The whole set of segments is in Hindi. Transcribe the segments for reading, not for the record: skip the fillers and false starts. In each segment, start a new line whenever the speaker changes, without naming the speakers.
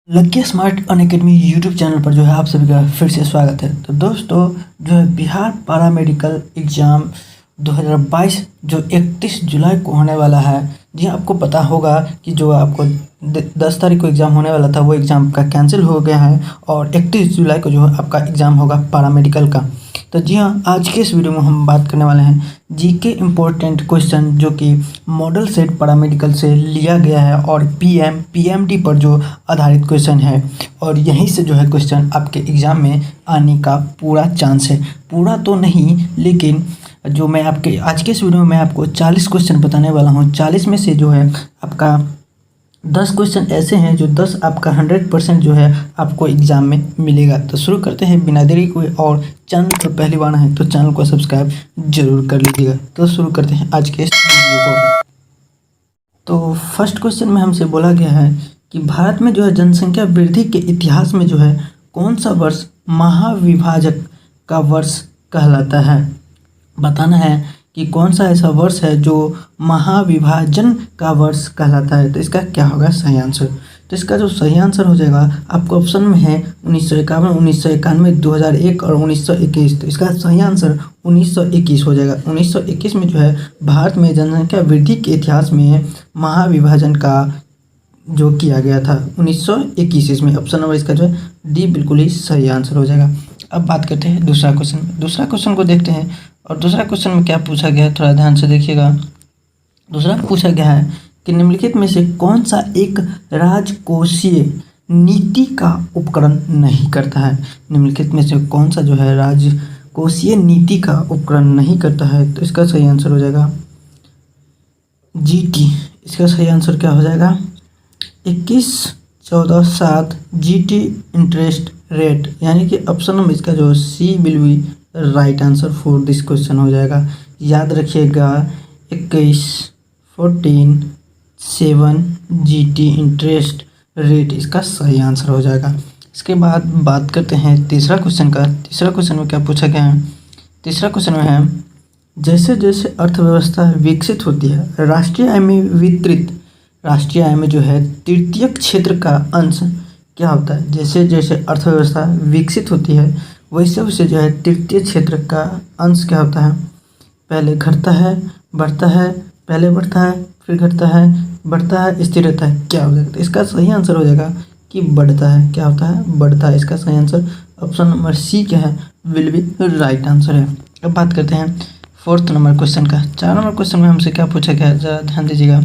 Lucky smart Unacademy YouTube channel पर जो है आप सभी का फिर से स्वागत है। तो दोस्तों जो है बिहार पारा मेडिकल एग्ज़ाम 2022 जो 31 जुलाई को होने वाला है। जी आपको पता होगा कि जो आपको 10 तारीख को एग्ज़ाम होने वाला था वो एग्ज़ाम का कैंसिल हो गया है और 31 जुलाई को जो है आपका एग्ज़ाम होगा पारा मेडिकल का। तो जी हाँ, आज के इस वीडियो में हम बात करने वाले हैं जीके इम्पोर्टेंट क्वेश्चन जो कि मॉडल सेट पैरामेडिकल से लिया गया है और पीएमटी पर जो आधारित क्वेश्चन है और यहीं से जो है क्वेश्चन आपके एग्ज़ाम में आने का पूरा चांस है। पूरा तो नहीं, लेकिन जो मैं आपके आज के इस वीडियो में मैं आपको 40 क्वेश्चन बताने वाला हूँ। 40 में से जो है आपका 10 क्वेश्चन ऐसे हैं जो 10 आपका 100% जो है आपको एग्ज़ाम में मिलेगा। तो शुरू करते हैं बिना देरी कोई, और चैनल पर पहली बार है तो चैनल को सब्सक्राइब जरूर कर लीजिएगा। तो शुरू करते हैं आज के इस वीडियो को। तो फर्स्ट क्वेश्चन में हमसे बोला गया है कि भारत में जो है जनसंख्या वृद्धि के इतिहास में जो है कौन सा वर्ष महाविभाजक का वर्ष कहलाता है। बताना है कि कौन सा ऐसा वर्ष है जो महाविभाजन का वर्ष कहलाता है। तो इसका क्या होगा सही आंसर। तो इसका जो सही आंसर हो जाएगा आपको ऑप्शन में है 1951, 1991, 2001 और 1921। तो इसका सही आंसर 1921 हो जाएगा। 1921 में जो है भारत में जनसंख्या वृद्धि के इतिहास में महाविभाजन का जो किया गया था 1921 इसमें। ऑप्शन नंबर इसका जो है डी बिल्कुल ही सही आंसर हो जाएगा। अब बात करते हैं दूसरा क्वेश्चन। दूसरा क्वेश्चन को देखते हैं और दूसरा क्वेश्चन में क्या पूछा गया है, थोड़ा ध्यान से देखिएगा। दूसरा पूछा गया है कि निम्नलिखित में से कौन सा एक राजकोषीय नीति का उपकरण नहीं करता है। निम्नलिखित में से कौन सा जो है राजकोषीय नीति का उपकरण नहीं करता है। तो इसका सही आंसर हो जाएगा जीटी। इसका सही आंसर क्या हो जाएगा 21.14.7 जीटी इंटरेस्ट रेट, यानी कि ऑप्शन नंबर इसका जो C will be right answer for this question हो जाएगा। याद रखिएगा 21.14.7 जीटी इंटरेस्ट रेट इसका सही आंसर हो जाएगा। इसके बाद बात करते हैं तीसरा क्वेश्चन का। तीसरा क्वेश्चन में क्या पूछा गया है। तीसरा क्वेश्चन में है जैसे जैसे अर्थव्यवस्था विकसित होती है राष्ट्रीय आय में वितरित राष्ट्रीय आय में जो है तृतीयक क्षेत्र का अंश क्या होता है। जैसे जैसे अर्थव्यवस्था विकसित होती है वैसे वैसे जो है तृतीय क्षेत्र का अंश क्या होता है, पहले घटता है, बढ़ता है, पहले बढ़ता है, फिर घटता है, बढ़ता है, स्थिर रहता है। क्या हो जाएगा। तो इसका सही आंसर हो जाएगा कि बढ़ता है। क्या होता है, बढ़ता है। इसका सही आंसर ऑप्शन नंबर सी क्या है, विल बी राइट आंसर है। अब बात करते हैं फोर्थ नंबर क्वेश्चन का। 4 नंबर क्वेश्चन में हमसे क्या पूछा गया है, ज़रा ध्यान दीजिएगा।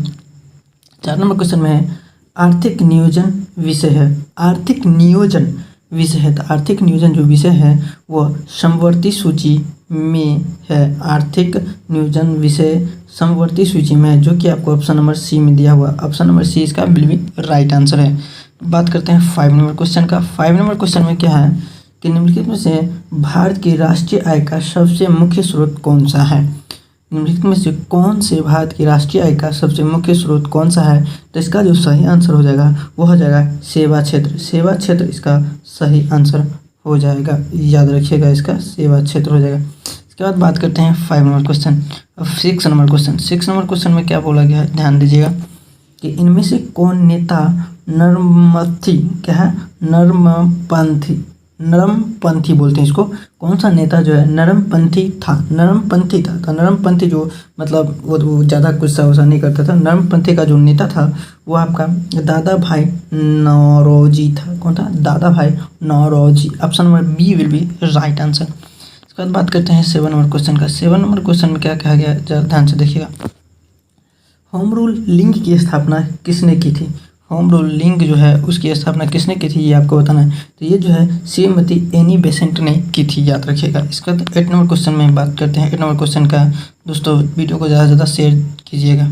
4 नंबर क्वेश्चन में है आर्थिक नियोजन विषय है। आर्थिक नियोजन विषय है। तो आर्थिक नियोजन जो विषय है वह समवर्ती सूची में है। आर्थिक नियोजन विषय समवर्ती सूची में है, जो कि आपको ऑप्शन नंबर सी में दिया हुआ। ऑप्शन नंबर सी इसका बिल्कुल राइट आंसर है। बात करते हैं 5 नंबर क्वेश्चन का। 5 नंबर क्वेश्चन में क्या है कि निम्नलिखित में से भारत की राष्ट्रीय आय का सबसे मुख्य स्रोत कौन सा है। निम्नलिखित में से कौन से भारत की राष्ट्रीय आय का सबसे मुख्य स्रोत कौन सा है। तो इसका जो सही आंसर हो जाएगा वो हो जाएगा सेवा क्षेत्र। सेवा क्षेत्र इसका सही आंसर हो जाएगा। याद रखिएगा इसका सेवा क्षेत्र हो जाएगा। इसके बाद बात करते हैं 5 नंबर क्वेश्चन। अब 6 नंबर क्वेश्चन। 6 नंबर क्वेश्चन में क्या बोला गया है, ध्यान दीजिएगा कि इनमें से कौन नेता नरमपंथी क्या है, नरमपंथी बोलते हैं इसको। कौन सा नेता जो है नरमपंथी था। तो नरमपंथी जो मतलब वो ज़्यादा गुस्सा वुस्सा नहीं करता था। नरमपंथी का जो नेता था वो आपका दादा भाई नौरोजी था। कौन था, Dadabhai Naoroji. Option number B will be right answer. इसके बाद बात करते हैं 7 नंबर क्वेश्चन का। 7 नंबर क्वेश्चन में क्या कहा गया है, जरा ध्यान से देखिएगा। होम रूल लिंक की स्थापना किसने की थी। होम रूल लिंक जो है उसकी स्थापना किसने की थी ये आपको बताना है। तो ये जो है श्रीमती एनी बेसेंट ने की थी, याद रखिएगा। इसका 8 नंबर क्वेश्चन में बात करते हैं। 8 नंबर क्वेश्चन का दोस्तों वीडियो को ज़्यादा से ज़्यादा शेयर कीजिएगा।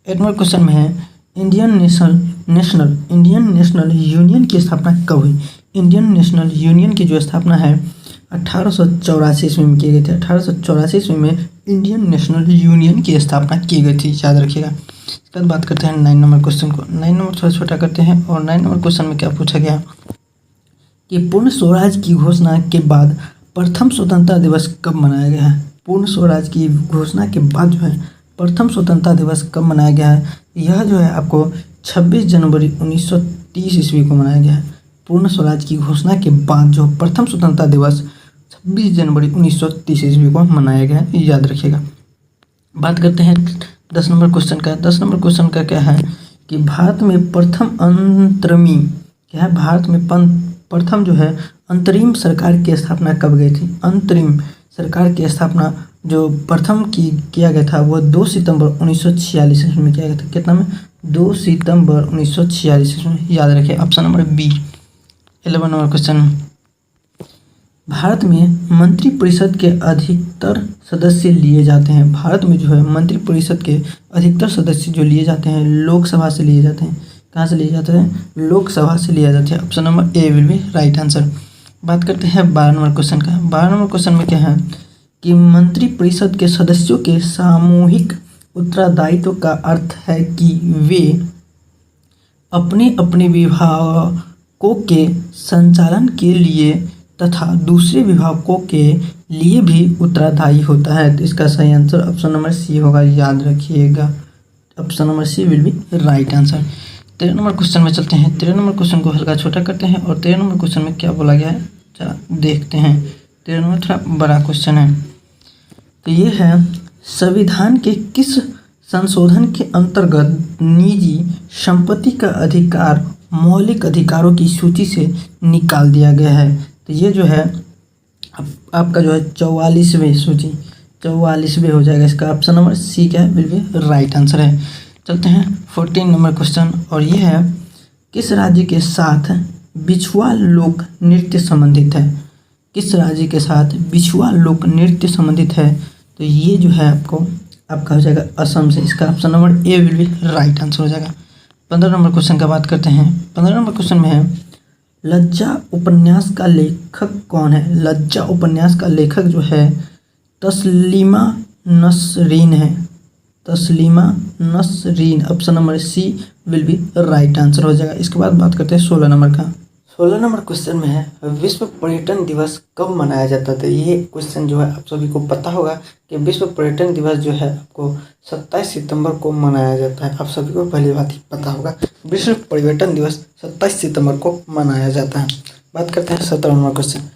8 नंबर क्वेश्चन में है इंडियन नेशनल यूनियन की स्थापना कब हुई। इंडियन नेशनल यूनियन की जो स्थापना है 1884 ईस्वी में की गई थी। 1884 ईस्वी में इंडियन नेशनल यूनियन की स्थापना की गई थी, याद रखिएगा। इसके बाद बात करते हैं 9 नंबर क्वेश्चन को। 9 नंबर थोड़ा छोटा करते हैं और 9 नंबर क्वेश्चन में क्या पूछा गया कि पूर्ण स्वराज की घोषणा के बाद प्रथम स्वतंत्रता दिवस कब मनाया गया है। पूर्ण स्वराज की घोषणा के बाद जो है प्रथम स्वतंत्रता दिवस कब मनाया गया है। यह जो है आपको 26 जनवरी 1930 ईस्वी को मनाया गया है। पूर्ण स्वराज की घोषणा के बाद जो प्रथम स्वतंत्रता दिवस 26 जनवरी 1930 ईस्वी को मनाया गया है, याद रखिएगा। बात करते हैं 10 नंबर क्वेश्चन का। 10 नंबर क्वेश्चन का क्या है कि भारत में प्रथम अंतरिमी क्या है, भारत में प्रथम जो है अंतरिम सरकार की स्थापना कब गई थी। अंतरिम सरकार की स्थापना जो प्रथम किया गया था वो 2 सितंबर 1946 ईस्वी में किया गया था। कितना में? 2 सितंबर 1946 ईस्वी में, याद रखिए। Option number B. 11 number question, Bharat में मंत्रिपरिषद के अधिकतर सदस्य लिए जाते हैं। भारत में जो है मंत्रिपरिषद के अधिकतर सदस्य जो लिए जाते हैं लोकसभा से लिए जाते हैं। कहाँ से लिए जाते हैं? लोकसभा से लिए जाते हैं। Option number A will be right answer. बात करते हैं 12 नंबर क्वेश्चन का। 12 नंबर क्वेश्चन में क्या है कि मंत्रिपरिषद के सदस्यों के सामूहिक उत्तरदायित्व का अर्थ है कि वे अपने अपने विभागों के संचालन के लिए तथा दूसरे विभागों के लिए भी उत्तरदायी होता है। तो इसका सही आंसर ऑप्शन नंबर सी होगा, याद रखिएगा। Option number C will be right answer. 13 number question में चलते हैं। 13 नंबर क्वेश्चन को हल्का छोटा करते हैं और 13 नंबर क्वेश्चन में क्या बोला गया है चला देखते हैं। 13 नंबर थोड़ा बड़ा क्वेश्चन है। तो ये है, संविधान के किस संशोधन के अंतर्गत निजी संपत्ति का अधिकार मौलिक अधिकारों की सूची से निकाल दिया गया है। तो ये जो है आपका जो है 44वें सूची 44वें हो जाएगा। इसका ऑप्शन नंबर सी क्या है, विल बी राइट आंसर है। चलते हैं 14 नंबर क्वेश्चन और ये है, किस राज्य के साथ बिछुआ लोक नृत्य संबंधित है। किस राज्य के साथ बिछुआ लोक नृत्य संबंधित है। तो ये जो है आपका हो जाएगा असम से। इसका option number A will be right answer हो जाएगा। 15 नंबर क्वेश्चन का बात करते हैं। 15 नंबर क्वेश्चन में है, लज्जा उपन्यास का लेखक कौन है। लज्जा उपन्यास का लेखक जो है तस्लीमा नसरीन है। Taslima Nasrin. Option number C will be right answer हो जाएगा। इसके बाद बात करते हैं 16 नंबर का। 16 नंबर क्वेश्चन में है, विश्व पर्यटन दिवस कब मनाया जाता है। तो ये क्वेश्चन जो है आप सभी को पता होगा कि विश्व पर्यटन दिवस जो है आपको 27 सितंबर को मनाया जाता है। आप सभी को पहली बात ही पता होगा, विश्व पर्यटन दिवस 27 सितंबर को मनाया जाता है। बात करते हैं 17 नंबर क्वेश्चन।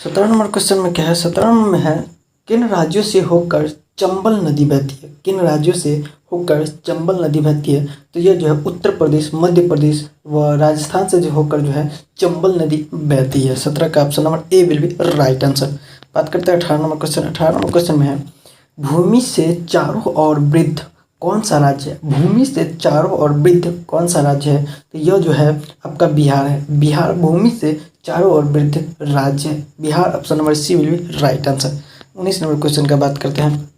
17 नंबर क्वेश्चन में क्या है, 17 नंबर में है, किन राज्यों से होकर चंबल नदी बहती है। किन राज्यों से होकर चंबल नदी बहती है। तो यह जो है उत्तर प्रदेश, मध्य प्रदेश व राजस्थान से जो होकर जो है चंबल नदी बहती है। 17 का option number A will be right answer. बात करते हैं 18 नंबर क्वेश्चन। 18 नंबर क्वेश्चन में है, भूमि से चारों ओर वृद्ध कौन सा राज्य है। भूमि से चारों ओर वृद्ध कौन सा राज्य है। तो यह जो है आपका बिहार है। बिहार भूमि से चारों ओर वृद्ध राज्य है। Bihar option number C will be right answer. 19 number question का बात करते हैं,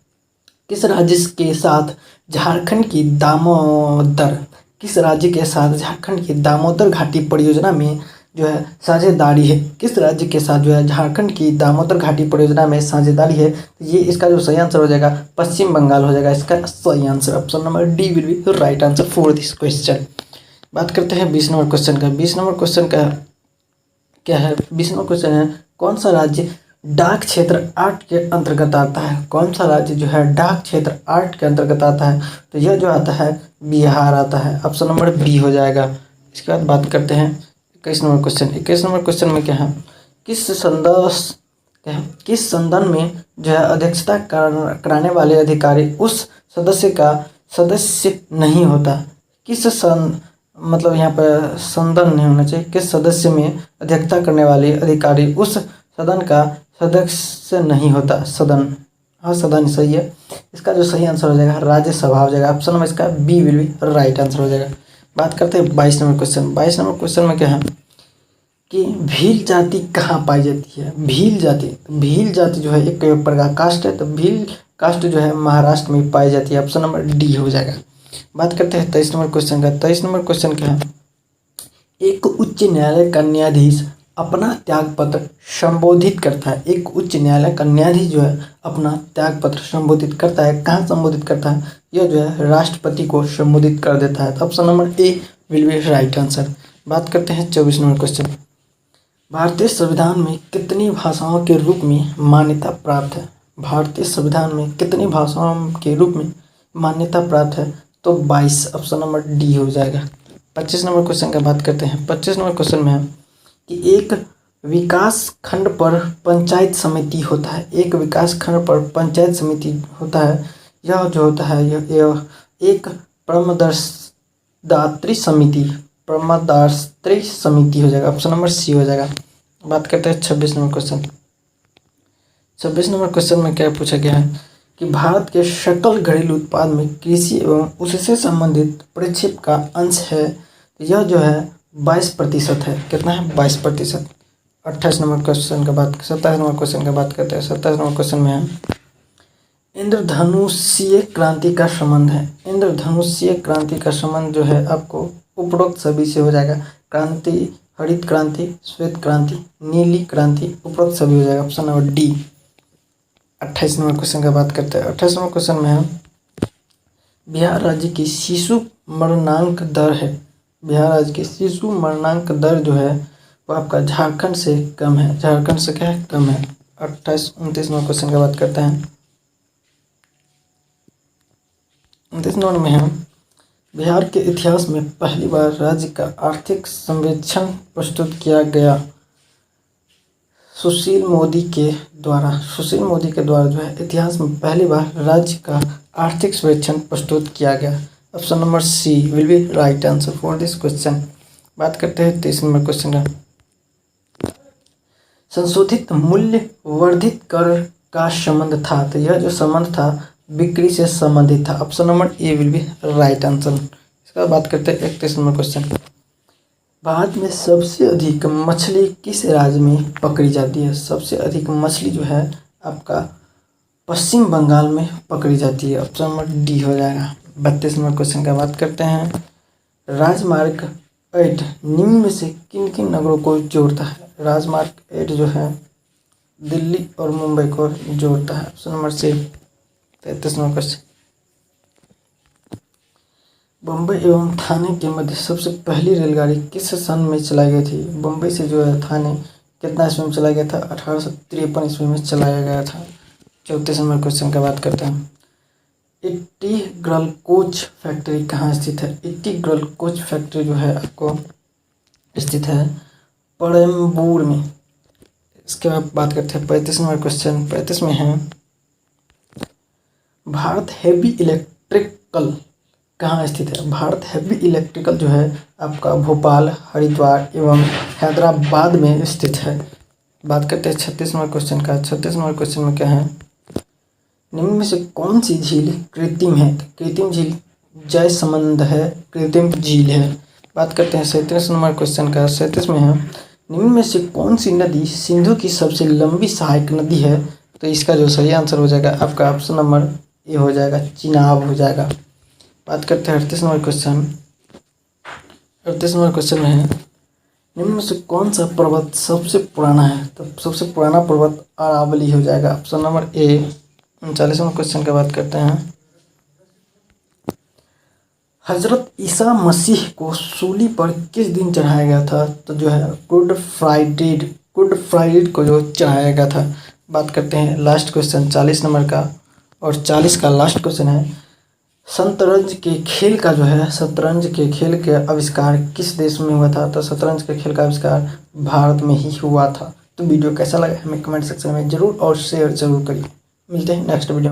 किस राज्य के साथ झारखंड की दामोदर किस राज्य के साथ झारखंड की दामोदर घाटी परियोजना में जो है साझेदारी है। किस राज्य के साथ जो है झारखंड की दामोदर घाटी परियोजना में साझेदारी है। ये इसका जो सही आंसर हो जाएगा पश्चिम बंगाल हो जाएगा। इसका सही answer option number D will be right answer for this question. बात करते हैं 20 नंबर क्वेश्चन का। 20 नंबर क्वेश्चन का क्या है, 20 नंबर क्वेश्चन है, कौन सा राज्य डाक क्षेत्र 8 के अंतर्गत आता है। कौन सा राज्य जो है डाक क्षेत्र 8 के अंतर्गत आता है। तो यह जो आता है बिहार आता है। ऑप्शन नंबर बी हो जाएगा। इसके बाद बात करते हैं 21 नंबर क्वेश्चन। 21 नंबर क्वेश्चन में क्या है, किस संदन में जो है अध्यक्षता कराने वाले अधिकारी उस सदस्य का सदस्य नहीं होता। मतलब यहाँ पर संदन नहीं होना चाहिए। किस सदस्य में अध्यक्षता करने वाले अधिकारी उस सदन का सदस्य नहीं होता। सदन, हाँ सदन सही है। इसका जो सही आंसर हो जाएगा राज्यसभा हो जाएगा। ऑप्शन नंबर इसका B will be right answer हो जाएगा। बात करते हैं 22 नंबर क्वेश्चन। 22 नंबर क्वेश्चन में क्या है कि भील जाति कहाँ पाई जाती है। भील जाति जो है एक प्रकार का कास्ट है। तो भील कास्ट जो है महाराष्ट्र में पाई जाती है। ऑप्शन नंबर डी हो जाएगा। बात करते हैं 23 नंबर क्वेश्चन का। 23 नंबर क्वेश्चन क्या है, एक उच्च न्यायालय का न्यायाधीश अपना त्यागपत्र संबोधित करता है। एक उच्च न्यायालय का न्यायाधीश जो है अपना त्यागपत्र संबोधित करता है। कहाँ संबोधित करता है, यह जो है राष्ट्रपति को संबोधित कर देता है। तो option number A will be right answer. बात करते हैं 24 नंबर क्वेश्चन। भारतीय संविधान में कितनी भाषाओं के रूप में मान्यता प्राप्त है। भारतीय संविधान में कितनी भाषाओं के रूप में मान्यता प्राप्त है। तो 22 ऑप्शन नंबर डी हो जाएगा। 25 नंबर क्वेश्चन का बात करते हैं। 25 नंबर क्वेश्चन में है कि एक विकास खंड पर पंचायत समिति होता है। एक विकास खंड पर पंचायत समिति होता है। यह जो होता है यह एक परमदात्री समिति हो जाएगा। ऑप्शन नंबर सी हो जाएगा। बात करते हैं 26 नंबर क्वेश्चन। 26 नंबर क्वेश्चन में क्या पूछा गया है कि भारत के सकल घरेलू उत्पाद में कृषि एवं उससे संबंधित प्रक्षेप का अंश है। यह जो है 22% है। कितना है? 22%। 28 नंबर क्वेश्चन का बात 27 नंबर क्वेश्चन का बात करते हैं। 27 नंबर क्वेश्चन में है इंद्रधनुषीय क्रांति का संबंध है। इंद्रधनुषीय क्रांति का संबंध जो है आपको उपरोक्त सभी से हो जाएगा। क्रांति, हरित क्रांति, श्वेत क्रांति, नीली क्रांति, उपरोक्त सभी हो जाएगा। Option number D. 28 number question का बात करते हैं। 28 नंबर क्वेश्चन में है बिहार राज्य की शिशु मरणांक दर है। बिहार राज्य की शिशु मरणांक दर जो है वो आपका झारखंड से कम है। झारखंड से क्या है? कम है। 29 नंबर क्वेश्चन का बात करते हैं। 29 नंबर में है बिहार के इतिहास में पहली बार राज्य का आर्थिक सर्वेक्षण प्रस्तुत किया गया। सुशील मोदी के द्वारा जो है इतिहास में पहली बार राज्य का आर्थिक सर्वेक्षण प्रस्तुत किया गया। Option number C will be right answer for this question. बात करते हैं 23 नंबर क्वेश्चन का। संशोधित मूल्य वर्धित कर का संबंध था। तो यह जो संबंध था बिक्री से संबंधित था। Option number A will be right answer. इसका बात करते हैं 31 नंबर क्वेश्चन। भारत में सबसे अधिक मछली किस राज्य में पकड़ी जाती है? सबसे अधिक मछली जो है आपका पश्चिम बंगाल में पकड़ी जाती है। ऑप्शन नंबर डी हो जाएगा। 32 नंबर क्वेश्चन का बात करते हैं। राजमार्ग 8 निम्न में से किन किन नगरों को जोड़ता है? राजमार्ग 8 जो है दिल्ली और मुंबई को जोड़ता है। Option number C. 33 number question. Bombay एवं थाने के मध्य सबसे पहली रेलगाड़ी किस सन में चलाई गई थी? बम्बई से जो है थाने कितना ईस्वी में चलाया गया था? 1853 ईस्वी में चलाया गया था। 34 नंबर क्वेश्चन का बात करते हैं। इंटीग्रल कोच फैक्ट्री कहाँ स्थित है? इंटीग्रल कोच फैक्ट्री जो है आपको स्थित है परम्बूर में। इसके बाद बात करते हैं 35 नंबर क्वेश्चन। 35 में है भारत हेवी इलेक्ट्रिकल कहाँ स्थित है? भारत हेवी इलेक्ट्रिकल जो है आपका भोपाल, हरिद्वार एवं हैदराबाद में स्थित है। बात करते हैं 36 नंबर क्वेश्चन का। 36 नंबर क्वेश्चन में क्या है? निम्न में से कौन सी झील कृत्रिम है? कृत्रिम झील जयसमंद है, कृत्रिम झील है। बात करते हैं 37 नंबर क्वेश्चन का। 37 में है निम्न में से कौन सी नदी सिंधु की सबसे लंबी सहायक नदी है? तो इसका जो सही आंसर हो जाएगा आपका ऑप्शन नंबर ए हो जाएगा, चिनाब हो जाएगा। बात करते हैं 38 नंबर क्वेश्चन। 38 नंबर क्वेश्चन में है निम्न में से कौन सा पर्वत सबसे पुराना है? तो सबसे पुराना पर्वत अरावली हो जाएगा। Option number A. 39 number question की बात करते हैं। हजरत ईसा मसीह को सूली पर किस दिन चढ़ाया गया था? तो जो है गुड फ्राइडे को जो चढ़ाया गया था। बात करते हैं लास्ट क्वेश्चन 40 नंबर का, और 40 का लास्ट क्वेश्चन है शतरंज के खेल के आविष्कार किस देश में हुआ था? तो शतरंज के खेल का आविष्कार भारत में ही हुआ था। तो वीडियो कैसा लगा हमें कमेंट सेक्शन में जरूर और शेयर जरूर करिए। मिलते हैं नेक्स्ट वीडियो।